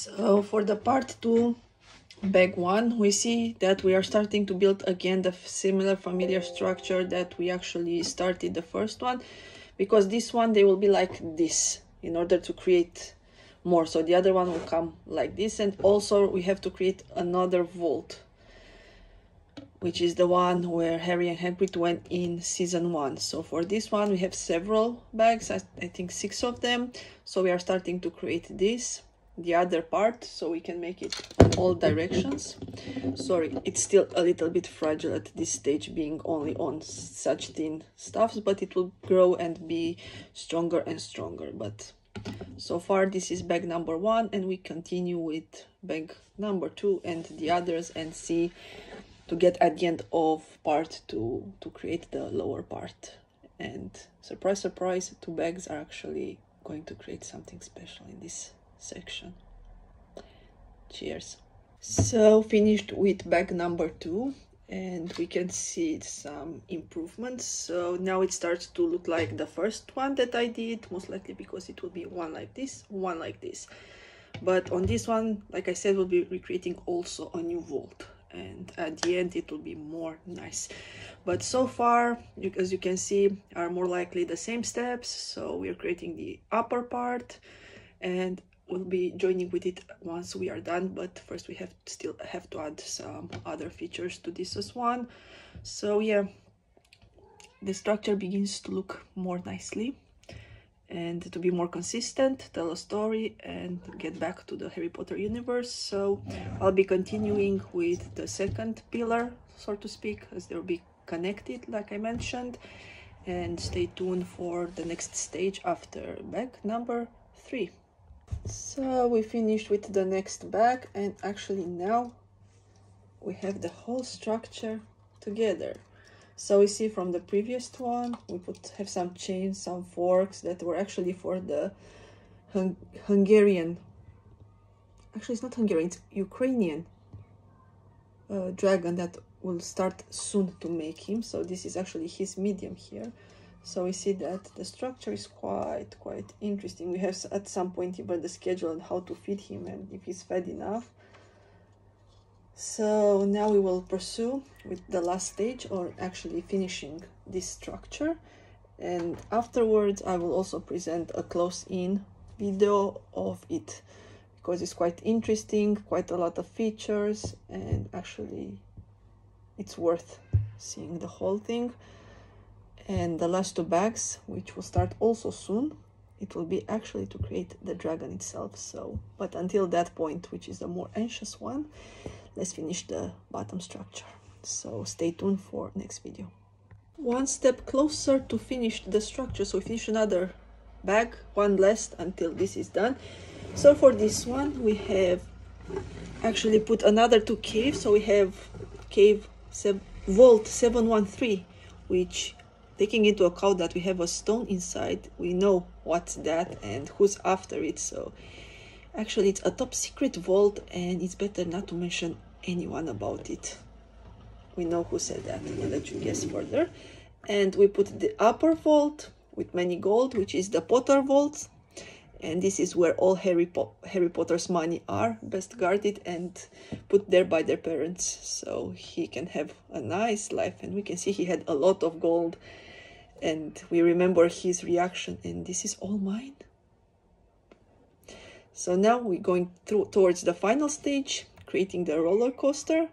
So for the part 2, bag 1, we see that we are starting to build again the similar familiar structure that we actually started the first one, because this one they will be like this in order to create more. So the other one will come like this, and also we have to create another vault, which is the one where Harry and Hagrid went in season 1. So for this one we have several bags, I think 6 of them. So we are starting to create this, the other part, so we can make it in all directions. Sorry, it's still a little bit fragile at this stage, being only on such thin stuffs, but it will grow and be stronger and stronger. But so far this is bag number 1, and we continue with bag number 2 and the others, and see to get at the end of part 2 to create the lower part. And surprise, surprise, 2 bags are actually going to create something special in this section. Cheers. So finished with bag number 2, and we can see some improvements. So now it starts to look like the first one that I did, most likely because it will be one like this, one like this. But on this one, like I said, we'll be recreating also a new vault, and at the end it will be more nice. But so far, as you can see, are more likely the same steps. So we're creating the upper part, and we'll be joining with it once we are done. But first we still have to add some other features to this as one. So yeah, the structure begins to look more nicely and to be more consistent, tell a story, and get back to the Harry Potter universe. So I'll be continuing with the second pillar, so to speak, as they'll be connected, like I mentioned. And stay tuned for the next stage after bag number 3. So we finished with the next bag, and actually now we have the whole structure together. So we see from the previous one, we have some chains, some forks that were actually for the Hungarian, actually it's not Hungarian, it's Ukrainian dragon that will start soon to make him. So this is actually his medium here. So we see that the structure is quite interesting. We have at some point even the schedule on how to feed him and if he's fed enough. So now we will pursue with the last stage, or actually finishing this structure. And afterwards I will also present a close-in video of it, because it's quite interesting, quite a lot of features, and actually it's worth seeing the whole thing. And the last 2 bags, which will start also soon, it will be actually to create the dragon itself. So, but until that point, which is the more anxious one, let's finish the bottom structure. So stay tuned for next video. One step closer to finish the structure. So we finish another bag, one last until this is done. So for this one, we have actually put another 2 caves. So we have vault 713, which, taking into account that we have a stone inside, we know what's that and who's after it. So actually it's a top secret vault, and it's better not to mention anyone about it. We know who said that. I'll let you guess further. And we put the upper vault with many gold, which is the Potter vault, and this is where all Harry Potter's money are best guarded and put there by their parents, so he can have a nice life. And we can see he had a lot of gold, and we remember his reaction, and this is all mine. So now we're going towards the final stage, creating the roller coaster,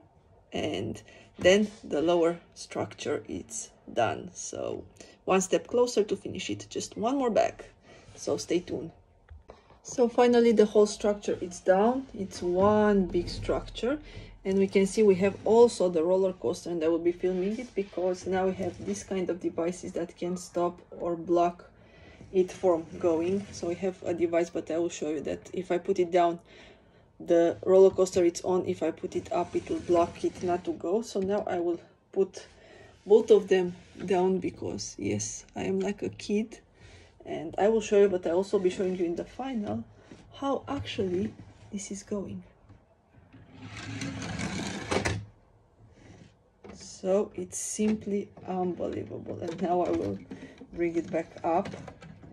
and then the lower structure is done. So one step closer to finish it, just one more bag, so stay tuned. So finally the whole structure is down. It's one big structure, and we can see we have also the roller coaster, and I will be filming it because now we have this kind of devices that can stop or block it from going. So we have a device, but I will show you that if I put it down, the roller coaster it's on. If I put it up, it will block it not to go. So now I will put both of them down, because yes, I am like a kid, and I will show you, but I also be showing you in the final how actually this is going. So it's simply unbelievable. And now I will bring it back up,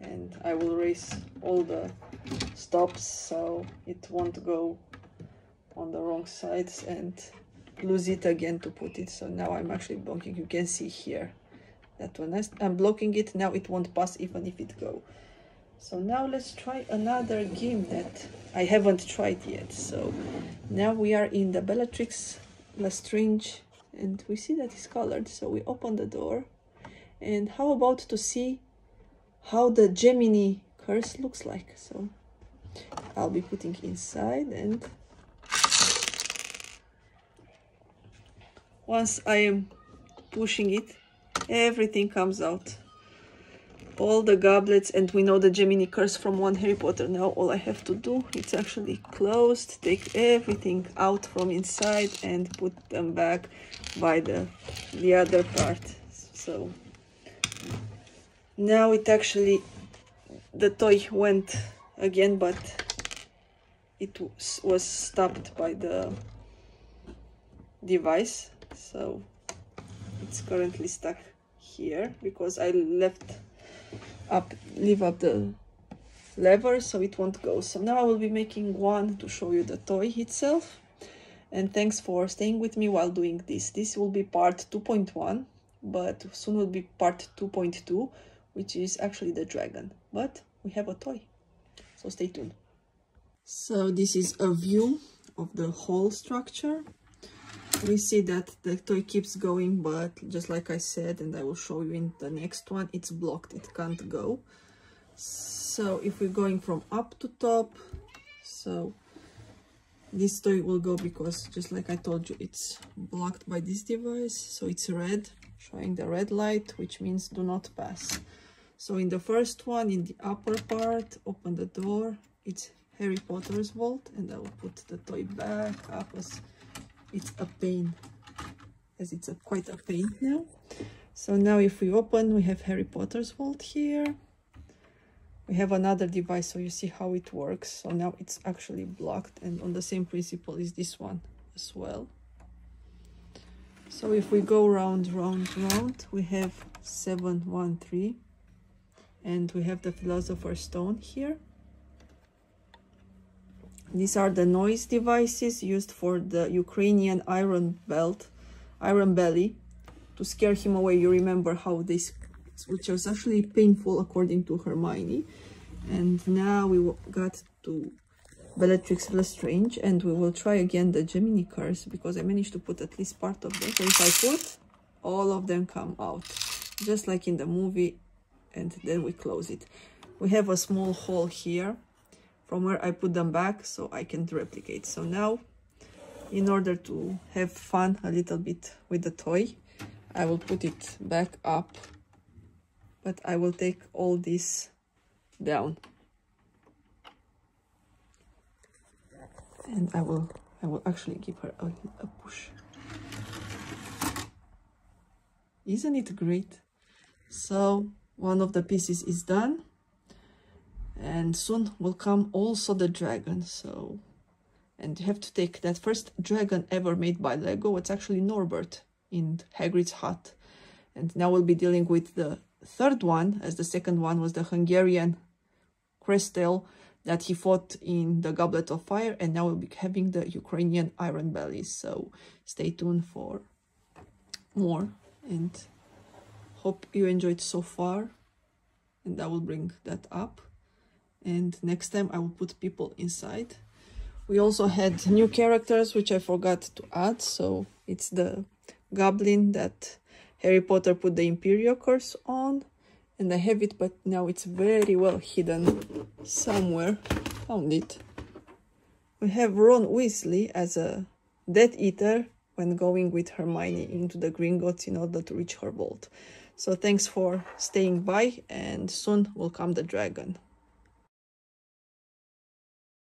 and I will raise all the stops, so it won't go on the wrong sides and lose it again to put it. So now I'm actually blocking. You can see here that when I'm blocking it, now it won't pass even if it go. So now let's try another game that I haven't tried yet. So now we are in the Bellatrix Lestrange, and we see that it's colored. So we open the door, and how about to see how the Gemini curse looks like. So I'll be putting inside, and once I am pushing it, everything comes out. All the goblets, and we know the Gemini curse from one Harry Potter. Now all I have to do, it's actually closed, take everything out from inside and put them back by the other part. So now it actually, the toy went again, but it was stopped by the device. So it's currently stuck here because I leave up the lever, so it won't go. So now I will be making one to show you the toy itself, and thanks for staying with me while doing this. This will be part 2.1, but soon will be part 2.2, which is actually the dragon, but we have a toy, so stay tuned. So this is a view of the whole structure. We see that the toy keeps going, but just like I said, and I will show you in the next one, it's blocked, it can't go. So if we're going from up to top, so this toy will go because just like I told you, it's blocked by this device. So it's red, showing the red light, which means do not pass. So in the first one, in the upper part, open the door, it's Harry Potter's vault, and I will put the toy back up as it's a pain, as it's quite a pain now. So now if we open, we have Harry Potter's vault here. We have another device, so you see how it works. So now it's actually blocked, and on the same principle is this one as well. So if we go round, we have 713, and we have the Philosopher's Stone here. These are the noise devices used for the Ukrainian Iron Belly, to scare him away. You remember how this, which was actually painful according to Hermione. And now we got to Bellatrix Lestrange, and we will try again the Gemini curse, because I managed to put at least part of them. So if I put, all of them come out, just like in the movie, and then we close it. We have a small hole here from where I put them back, so I can replicate. So now, in order to have fun a little bit with the toy, I will put it back up, but I will take all this down, and I will actually give her a push. Isn't it great? So one of the pieces is done, and soon will come also the dragon. So, and you have to take that first dragon ever made by Lego. It's actually Norbert in Hagrid's hut, and now we'll be dealing with the third one, as the second one was the Hungarian Crestel that he fought in the Goblet of Fire, and now we'll be having the Ukrainian Iron Bellies. So stay tuned for more, and hope you enjoyed so far, and I will bring that up. And next time I will put people inside. We also had new characters which I forgot to add. So it's the goblin that Harry Potter put the Imperial curse on, and I have it, but now it's very well hidden somewhere. Found it. We have Ron Weasley as a Death Eater when going with Hermione into the Gringotts in order to reach her vault. So thanks for staying by, and soon will come the dragon.